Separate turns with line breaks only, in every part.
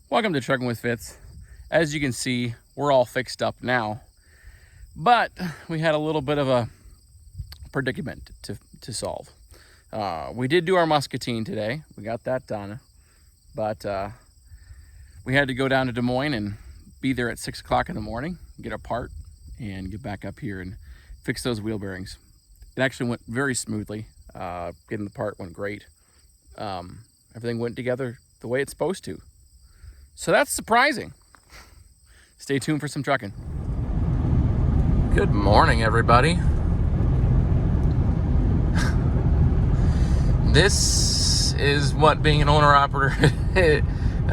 Welcome to Trucking with Fitz. As you can see, we're all fixed up now, but we had a little bit of a predicament to solve. We did do our muscatine today. We got that done, but we had to go down to Des Moines and be there at 6 o'clock in the morning, get a part, and get back up here and fix those wheel bearings. It actually went very smoothly. Getting the part went great. Everything went together the way it's supposed to. So that's surprising. Stay tuned for some trucking. Good morning, everybody. This is what being an owner-operator,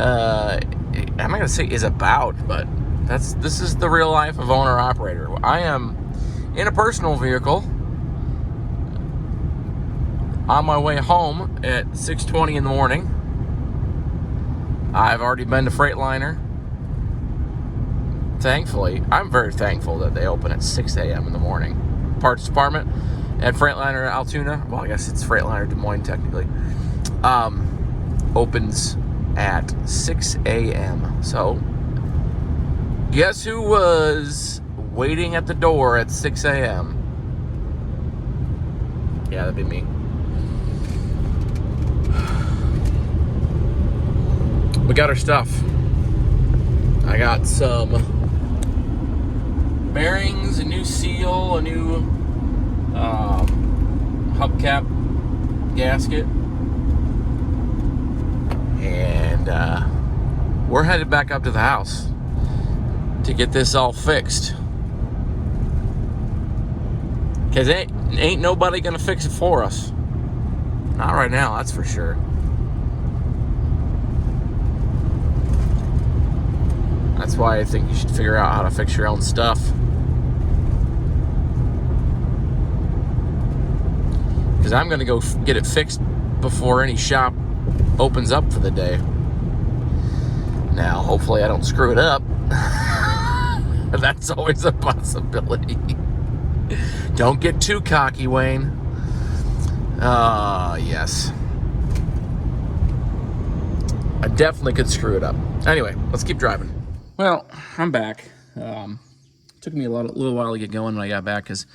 I'm not gonna say is about, but this is the real life of owner-operator. I am in a personal vehicle on my way home at 6:20 in the morning. I've already been to Freightliner. Thankfully, I'm very thankful that they open at 6 a.m. in the morning. Parts department at Freightliner Altoona, well, I guess it's Freightliner Des Moines technically, opens at 6 a.m. So, guess who was waiting at the door at 6 a.m.? Yeah, that'd be me. We got our stuff. I got some bearings, a new seal, a new hubcap gasket, and we're headed back up to the house to get this all fixed. Because ain't nobody gonna fix it for us. Not right now, that's for sure. That's why I think you should figure out how to fix your own stuff. Because I'm going to go get it fixed before any shop opens up for the day. Now, hopefully I don't screw it up. That's always a possibility. Don't get too cocky, Wayne. Yes. I definitely could screw it up. Anyway, let's keep driving. Well, I'm back. Took me a little while to get going when I got back because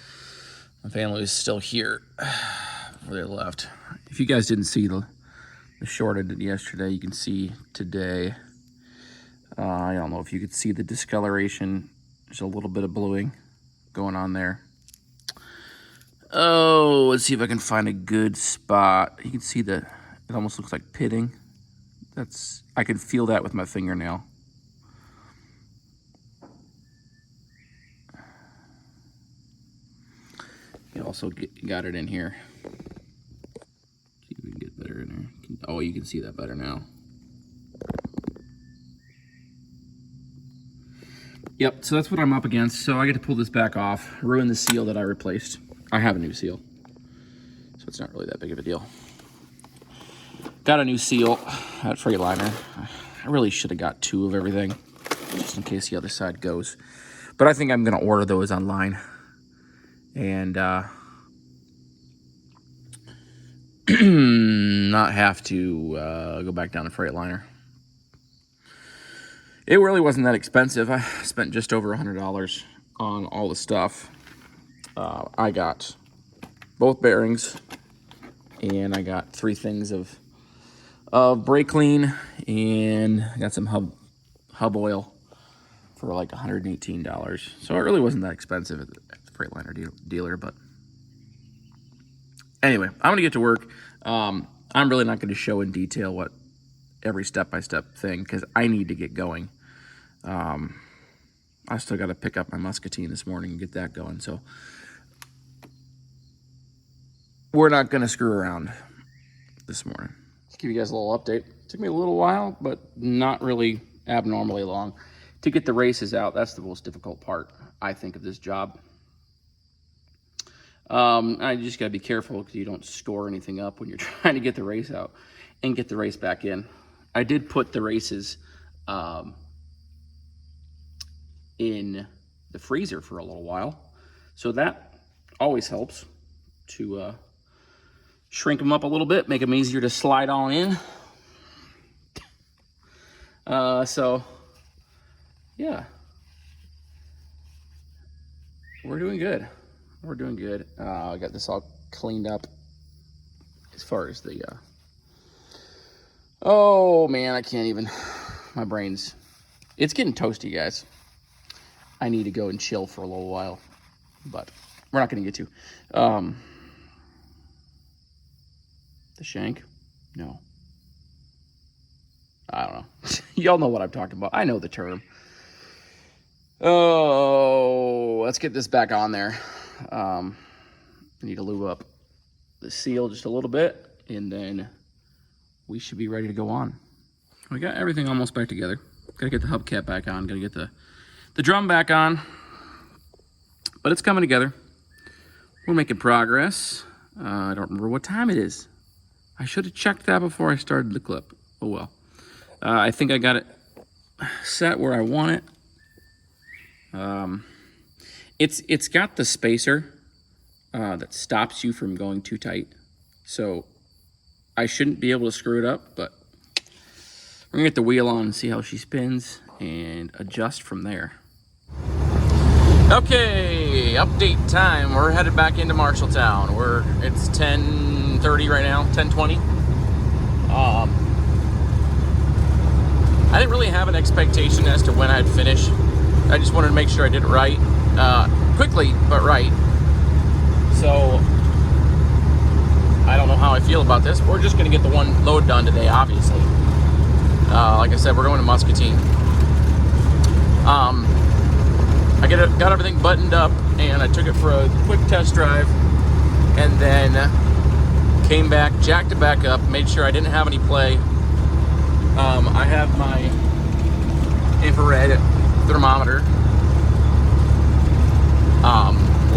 my family was still here before they left. If you guys didn't see the short I did yesterday, you can see today. I don't know if you could see the discoloration. There's a little bit of bluing going on there. Oh, let's see if I can find a good spot. You can see that it almost looks like pitting. I can feel that with my fingernail. You also got it in here. See if we can get better in there. Oh, you can see that better now. Yep, so that's what I'm up against. So I get to pull this back off, ruin the seal that I replaced. I have a new seal, so it's not really that big of a deal. Got a new seal at Freightliner. I really should have got 2 of everything, just in case the other side goes. But I think I'm gonna order those online. And not have to go back down to Freightliner. It really wasn't that expensive. I spent just over $100 on all the stuff. I got both bearings, and I got 3 things of brake clean, and I got some hub oil for like $118. So it really wasn't that expensive at the Freightliner dealer, but anyway, I'm gonna get to work. I'm really not going to show in detail what every step-by-step thing, because I need to get going. I still got to pick up my muscatine this morning and get that going, so we're not going to screw around this morning. Let's give you guys a little update. It took me a little while, but not really abnormally long to get the races out. That's the most difficult part, I think, of this job. I just gotta be careful because you don't store anything up when you're trying to get the race out and get the race back in. I did put the races in the freezer for a little while, so that always helps to shrink them up a little bit, make them easier to slide on in. So yeah, we're doing good. We're doing good. I got this all cleaned up as far as the, oh man, I can't even, my brain's, it's getting toasty, guys. I need to go and chill for a little while, but we're not going to get to. The shank? No. I don't know. Y'all know what I'm talking about. I know the term. Oh, let's get this back on there. I need to lube up the seal just a little bit, and then we should be ready to go on. We got everything almost back together. Gotta get the hubcap back on. Gotta get the drum back on. But it's coming together. We're making progress. I don't remember what time it is. I should have checked that before I started the clip. Oh well. I think I got it set where I want it. It's got the spacer that stops you from going too tight. So I shouldn't be able to screw it up, but we're gonna get the wheel on and see how she spins and adjust from there. Okay, update time. We're headed back into Marshalltown. It's 10:30 right now, 10:20. I didn't really have an expectation as to when I'd finish. I just wanted to make sure I did it right, quickly, but right. So I don't know how I feel about this. We're just gonna get the one load done today, obviously. Like I said, we're going to Muscatine. I got everything buttoned up, and I took it for a quick test drive, and then came back, jacked it back up, made sure I didn't have any play. I have my infrared thermometer,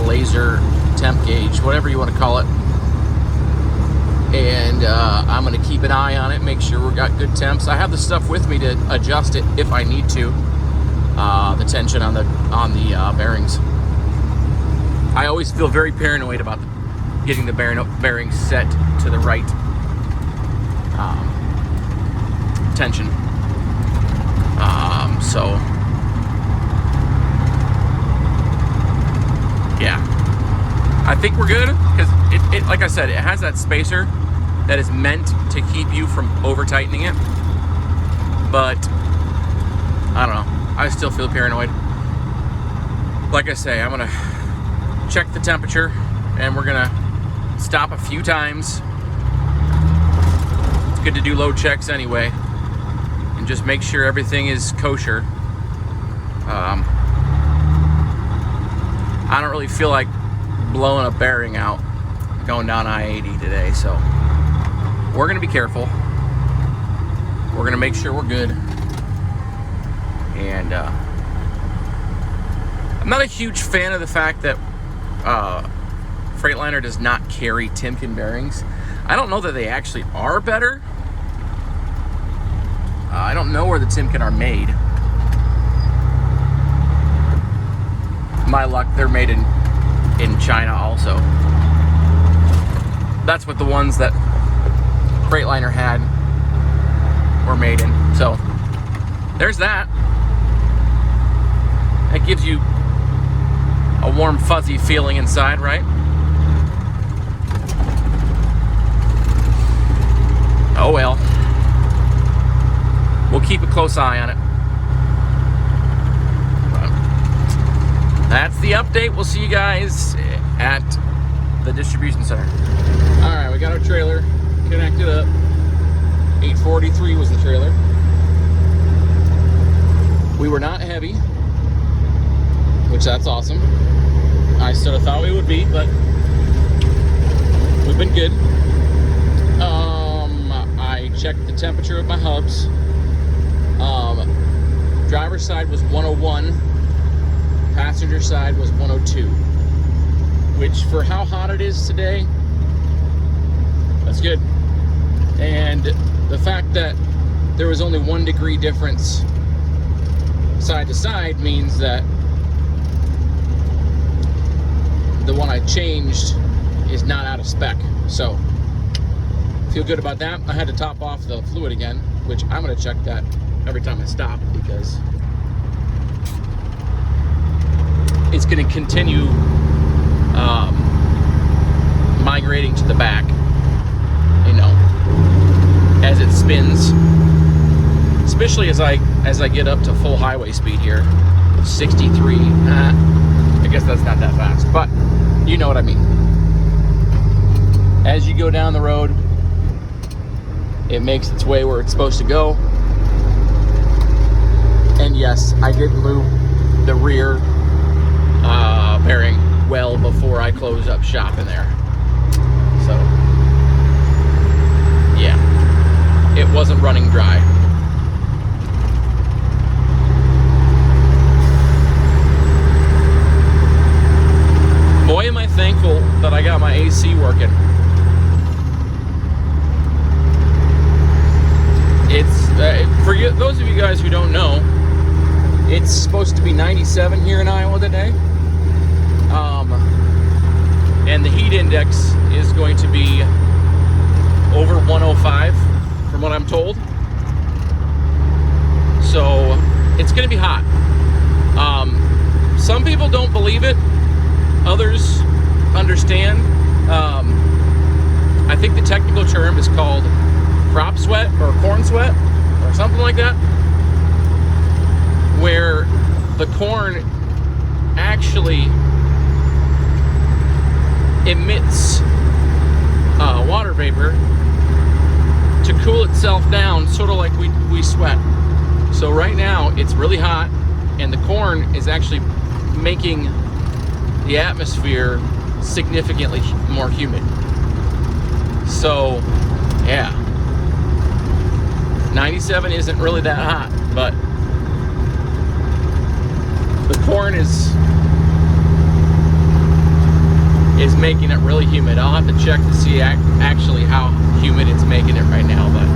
laser temp gauge, whatever you want to call it, and I'm going to keep an eye on it, make sure we've got good temps. I have the stuff with me to adjust it if I need to. The tension on the bearings. I always feel very paranoid about getting the bearings set to the right tension. So yeah, I think we're good because it like I said, it has that spacer that is meant to keep you from over tightening it, but I don't know. I still feel paranoid. Like I say, I'm gonna check the temperature, and we're gonna stop a few times. It's good to do load checks anyway, and just make sure everything is kosher. I don't really feel like blowing a bearing out going down I-80 today, so we're gonna be careful. We're gonna make sure we're good. And I'm not a huge fan of the fact that Freightliner does not carry Timken bearings. I don't know that they actually are better. I don't know where the Timken are made. My luck, they're made in China also. That's what the ones that Freightliner had were made in. So there's that. That gives you a warm, fuzzy feeling inside, right? Oh well. We'll keep a close eye on it. That's the update. We'll see you guys at the distribution center. All right, we got our trailer connected up. 843 was the trailer. We were not heavy, which that's awesome. I sort of thought we would be, but we've been good. I checked the temperature of my hubs. Driver's side was 101. Passenger side was 102. Which, for how hot it is today, that's good. And the fact that there was only 1 degree difference side to side means that the one I changed is not out of spec. So feel good about that. I had to top off the fluid again, which I'm going to check that every time I stop, because it's going to continue migrating to the back, you know, as it spins, especially as I get up to full highway speed here, 63. I guess that's not that fast, but you know what I mean. As you go down the road, it makes its way where it's supposed to go. And yes, I did lube the rear bearing well before I closed up shop in there. So, yeah, it wasn't running dry. Boy, am I thankful that I got my AC working. It's, for you, those of you guys who don't know, it's supposed to be 97 here in Iowa today. And the heat index is going to be over 105 from what I'm told. So it's going to be hot. Some people don't believe it. Others understand. I think the technical term is called crop sweat or corn sweat or something like that, where the corn actually emits water vapor to cool itself down, sort of like we sweat. So right now it's really hot, and the corn is actually making the atmosphere significantly more humid. So yeah, 97 isn't really that hot, but the corn is making it really humid. I'll have to check to see actually how humid it's making it right now, but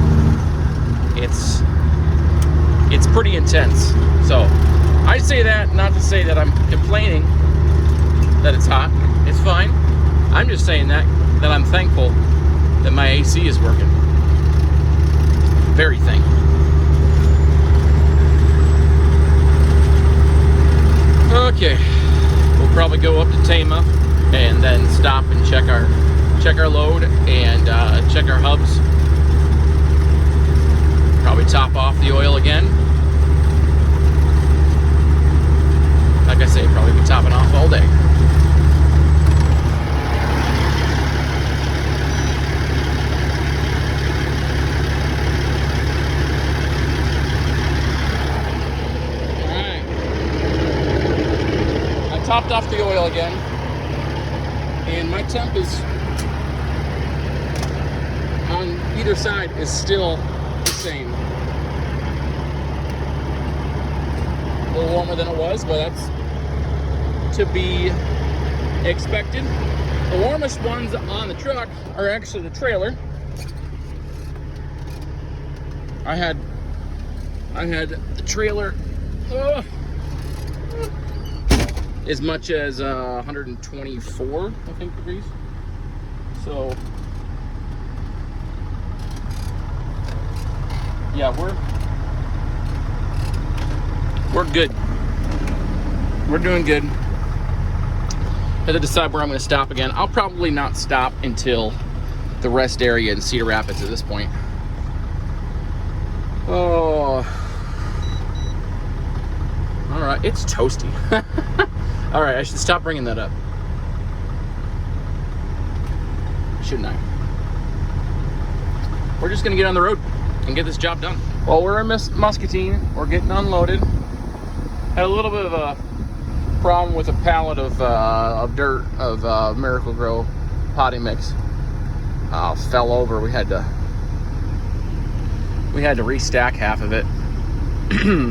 it's pretty intense. So I say that not to say that I'm complaining that it's hot. It's fine. I'm just saying that I'm thankful that my AC is working. Very thankful. Okay, we'll probably go up to Tama and then stop and check our load and check our hubs. Probably top off the oil again. Like I say, probably be topping off all day. Topped off the oil again, and my temp is on either side is still the same. A little warmer than it was, but that's to be expected. The warmest ones on the truck are actually the trailer. I had the trailer as much as 124, I think, degrees. So yeah, we're good. We're doing good. I had to decide where I'm going to stop again. I'll probably not stop until the rest area in Cedar Rapids at this point. Oh, all right, it's toasty. All right, I should stop bringing that up, shouldn't I? We're just gonna get on the road and get this job done. Well, we're in Muscatine. We're getting unloaded. Had a little bit of a problem with a pallet of dirt of Miracle Grow potting mix. Fell over. We had to restack half of it.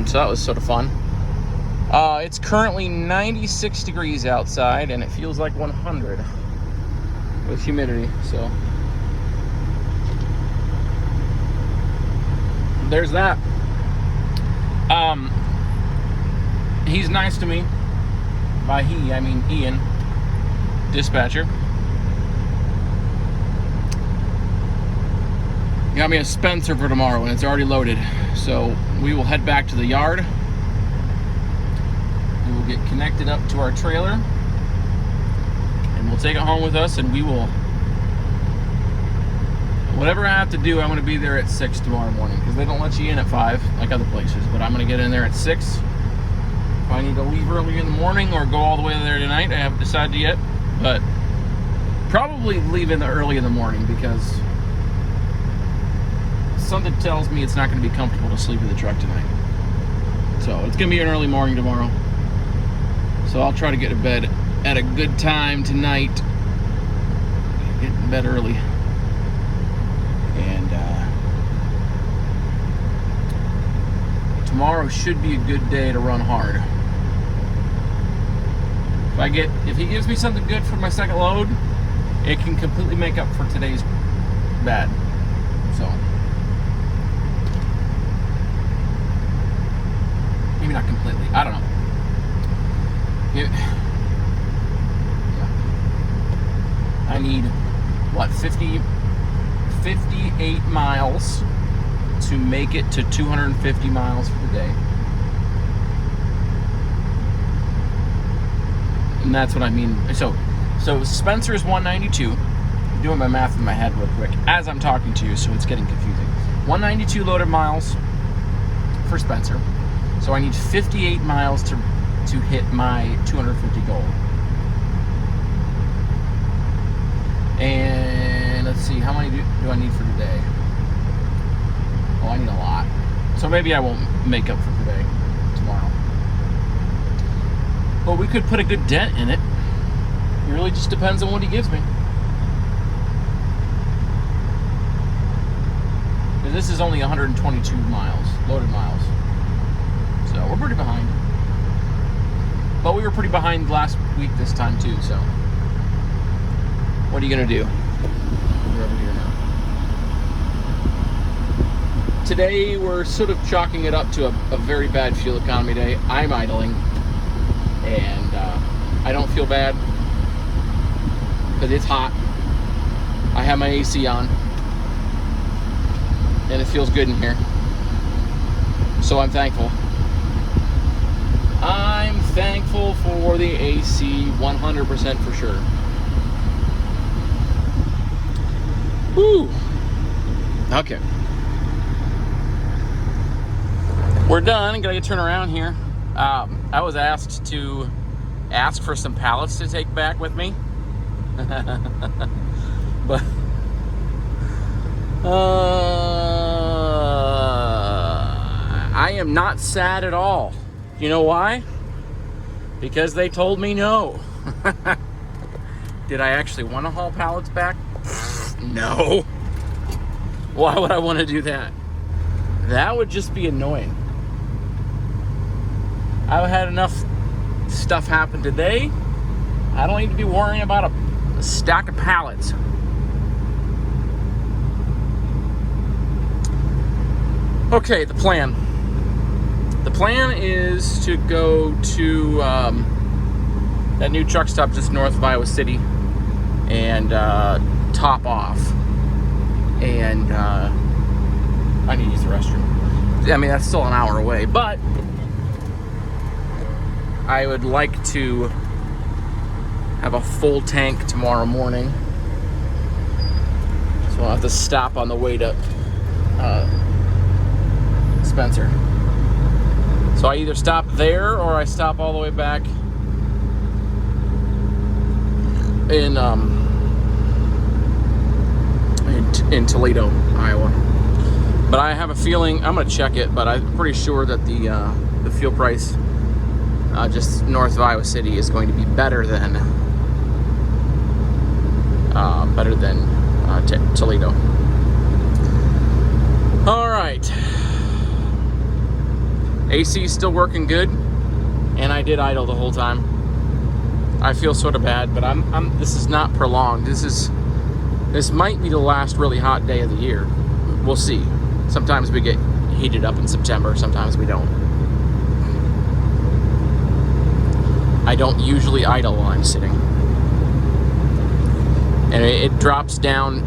So that was sort of fun. It's currently 96 degrees outside, and it feels like 100 with humidity. So there's that. He's nice to me. By he, I mean Ian, dispatcher. Got me a Spencer for tomorrow, and it's already loaded. So we will head back to the yard. We will get connected up to our trailer, and we'll take it home with us, and we will, whatever I have to do, I'm going to be there at 6 tomorrow morning, because they don't let you in at 5 like other places, but I'm going to get in there at 6. If I need to leave early in the morning or go all the way there tonight, I haven't decided yet, but probably leave early in the morning, because something tells me it's not going to be comfortable to sleep in the truck tonight. So it's going to be an early morning tomorrow. So I'll try to get to bed at a good time tonight. Get in bed early. And tomorrow should be a good day to run hard. If he gives me something good for my second load, it can completely make up for today's bad. So maybe not completely. I don't know. Yeah. I need, what, 58 miles to make it to 250 miles for the day. And that's what I mean. So Spencer's 192. I'm doing my math in my head real quick as I'm talking to you, so it's getting confusing. 192 loaded miles for Spencer. So I need 58 miles to hit my 250 goal. And let's see, how many do I need for today? Oh, I need a lot. So maybe I won't make up for today, tomorrow. But we could put a good dent in it. It really just depends on what he gives me. And this is only 122 miles, loaded miles. So we're pretty behind. But we were pretty behind last week this time too, so what are you gonna do? We're over here now. Today we're sort of chalking it up to a very bad fuel economy day. I'm idling, and I don't feel bad because it's hot. I have my AC on, and it feels good in here. So I'm thankful. I'm thankful for the AC 100% for sure. Woo! Okay. We're done. Gotta turn around here. I was asked to ask for some pallets to take back with me. But I am not sad at all. You know why? Because they told me no. Did I actually want to haul pallets back? No. Why would I want to do that? That would just be annoying. I've had enough stuff happen today. I don't need to be worrying about a stack of pallets. Okay, the plan. The plan is to go to that new truck stop just north of Iowa City and top off. And I need to use the restroom. I mean, that's still an hour away, but I would like to have a full tank tomorrow morning. So I'll have to stop on the way to Spencer. So I either stop there or I stop all the way back in Toledo, Iowa. But I have a feeling, I'm going to check it, but I'm pretty sure that the fuel price just north of Iowa City is going to be better than Toledo. All right. AC is still working good, and I did idle the whole time. I feel sort of bad, but this is not prolonged. This might be the last really hot day of the year. We'll see. Sometimes we get heated up in September, sometimes we don't. I don't usually idle while I'm sitting. And it drops down,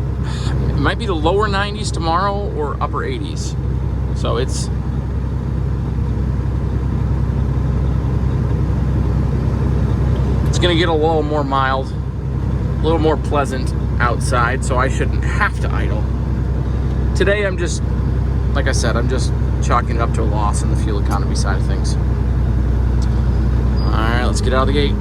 it might be the lower 90s tomorrow or upper 80s. So it's gonna get a little more mild, a little more pleasant outside, so I shouldn't have to idle. Today I'm just, like I said, I'm just chalking it up to a loss in the fuel economy side of things. All right, let's get out of the gate.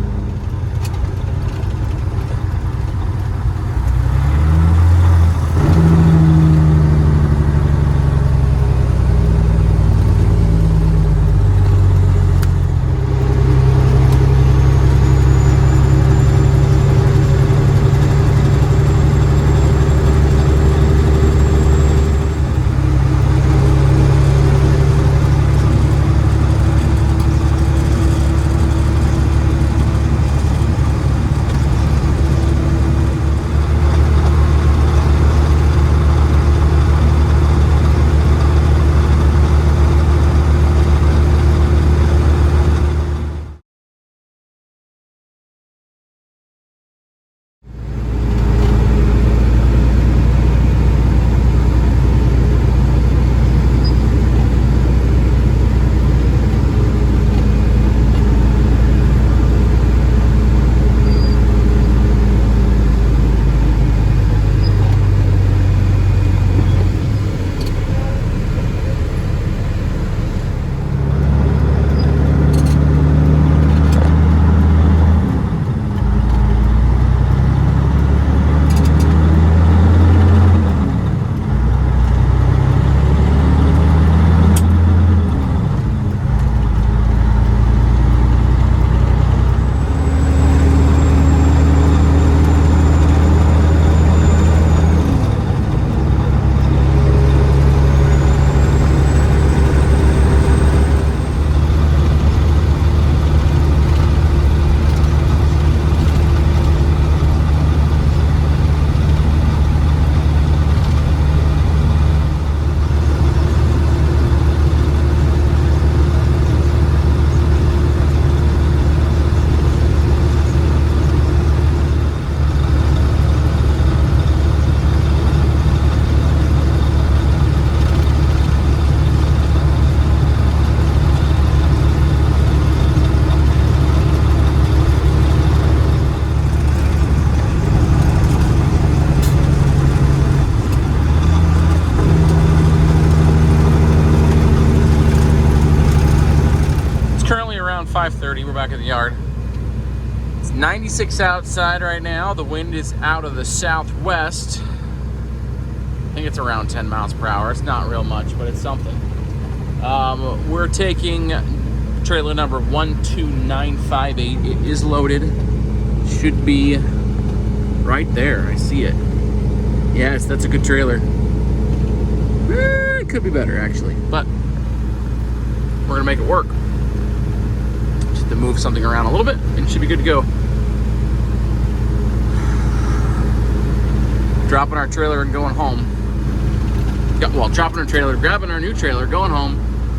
Around 5:30, we're back in the yard. It's 96 outside right now. The wind is out of the southwest. I think it's around 10 miles per hour. It's not real much, but it's something. We're taking trailer number 12958. It is loaded. Should be right there. I see it. Yes, that's a good trailer. It could be better, actually, but we're gonna make it work. To move something around a little bit and it should be good to go. Dropping our trailer and going home. Well, dropping our trailer, grabbing our new trailer, going home.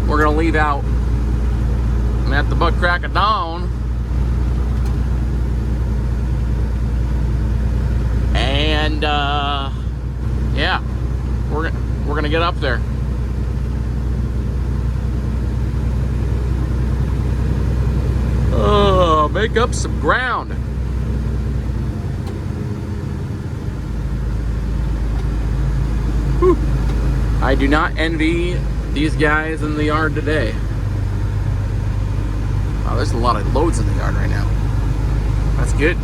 We're gonna leave out at the butt crack of dawn. And yeah, we're gonna get up there. Oh, make up some ground. Whew. I do not envy these guys in the yard today. Wow, there's a lot of loads in the yard right now. That's good.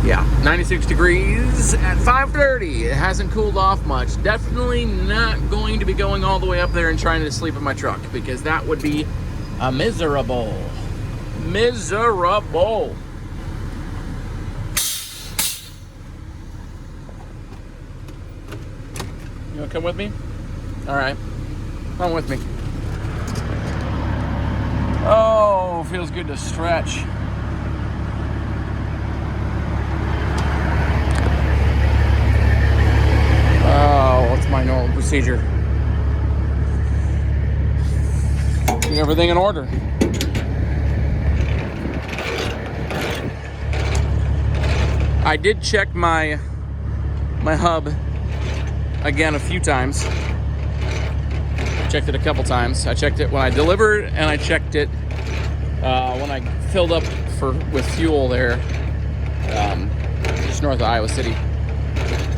Yeah, 96 degrees at 5:30. It hasn't cooled off much. Definitely not going to be going all the way up there and trying to sleep in my truck, because that would be miserable. Miserable. You wanna come with me? All right, come with me. Oh, feels good to stretch. Oh, what's my normal procedure? Getting everything in order. I did check my hub again a few times. Checked it a couple times. I checked it when I delivered, and I checked it when I filled up with fuel there, just north of Iowa City.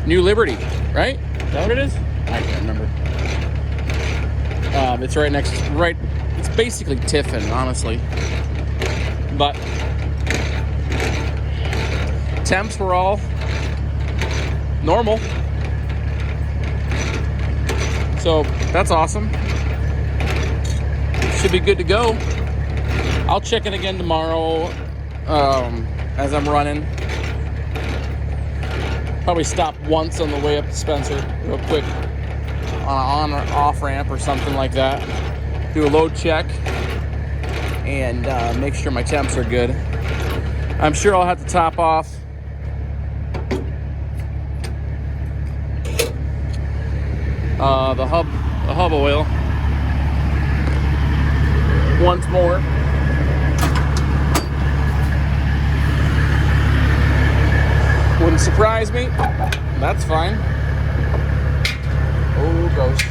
New Liberty, right? Is that what it is? I can't remember. It's it's basically Tiffin, honestly. But temps were all normal. So that's awesome. Should be good to go. I'll check it again tomorrow as I'm running. Probably stop once on the way up to Spencer real quick on or off ramp or something like that. Do a load check and make sure my temps are good. I'm sure I'll have to top off the hub oil once more. Wouldn't surprise me. That's fine. Oh, ghost.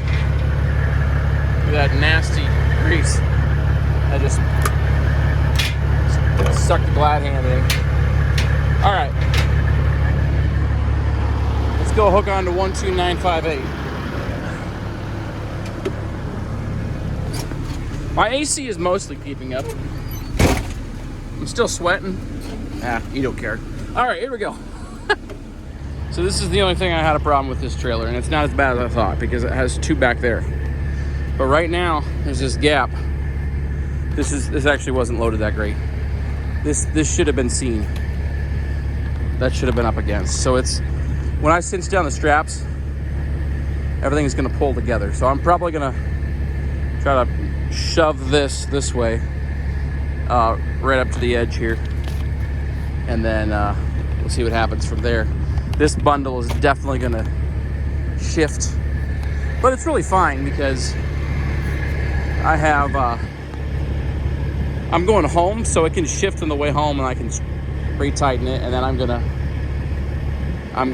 Look at that nasty grease. I just sucked the glad hand in. All right. Let's go hook on to 12958. My AC is mostly keeping up. I'm still sweating. You don't care. All right, here we go. So this is the only thing I had a problem with this trailer, and it's not as bad as I thought because it has two back there. But right now, there's this gap. This actually wasn't loaded that great. This should have been seen. That should have been up against. So it's, when I cinch down the straps, everything's gonna pull together. So I'm probably gonna try to shove this way, right up to the edge here. And then we'll see what happens from there. This bundle is definitely gonna shift, but it's really fine because I have, I'm going home, so it can shift on the way home and I can retighten it, and then I'm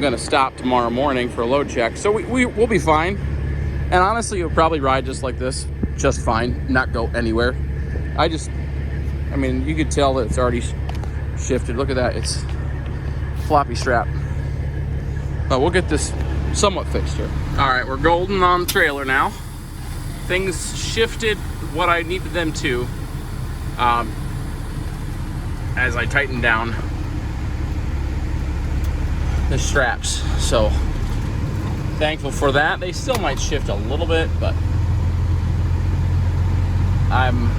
gonna stop tomorrow morning for a load check. So we'll be fine. And honestly, it'll probably ride just like this, just fine, not go anywhere. I mean, you could tell that it's already shifted. Look at that, it's floppy strap. But we'll get this somewhat fixed here. All right, we're golden on the trailer now. Things shifted what I needed them to as I tightened down the straps. So thankful for that. They still might shift a little bit, but I'm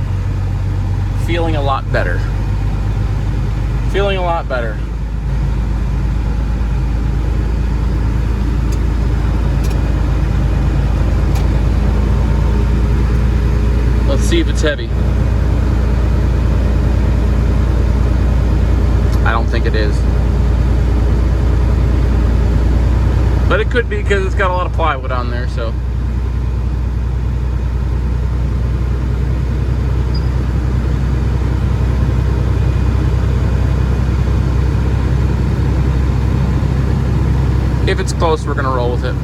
feeling a lot better. Feeling a lot better. Let's see if it's heavy. I don't think it is. But it could be because it's got a lot of plywood on there, so. If it's close, we're gonna roll with it.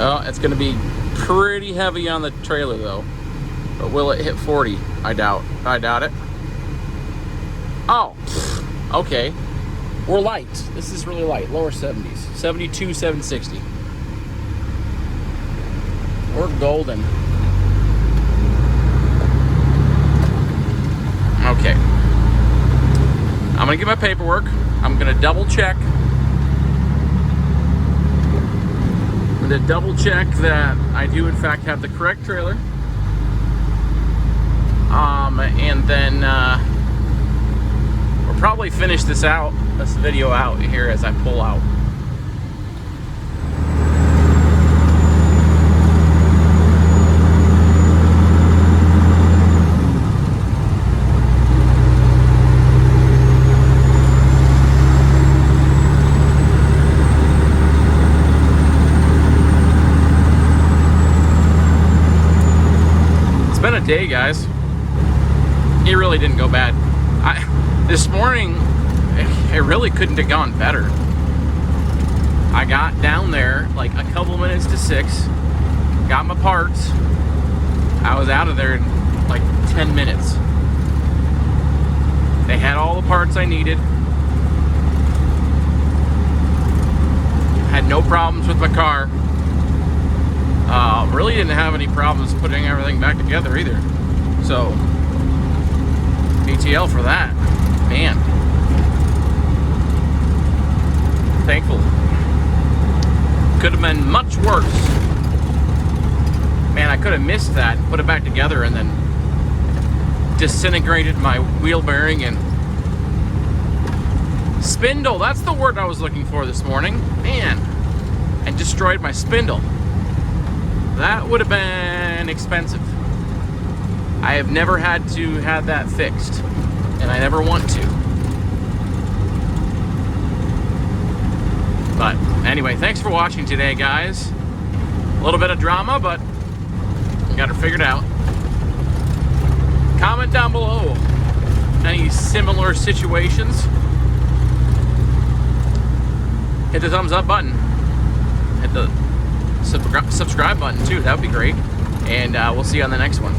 Oh, it's going to be pretty heavy on the trailer though. But will it hit 40? I doubt it. Oh, okay. We're light. This is really light. Lower 70s. 72, 760. We're golden. Okay. I'm going to get my paperwork. I'm going to double check. To double check that I do in fact have the correct trailer, and then we'll probably finish this video out here as I pull out. been a day, guys. It really didn't go bad. This morning, it really couldn't have gone better. I got down there like a couple minutes to 6, got my parts. I was out of there in like 10 minutes. They had all the parts I needed. Had no problems with my car. Really didn't have any problems putting everything back together either. So, ATL for that. Man. Thankful. Could have been much worse. Man, I could have missed that, put it back together, and then disintegrated my wheel bearing and spindle. That's the word I was looking for this morning. Man. And destroyed my spindle. That would have been expensive. I have never had to have that fixed, and I never want to. But anyway, thanks for watching today, guys. A little bit of drama, but we got it figured out. Comment down below any similar situations. Hit the thumbs up button. Hit the subscribe button too. That would be great. And we'll see you on the next one.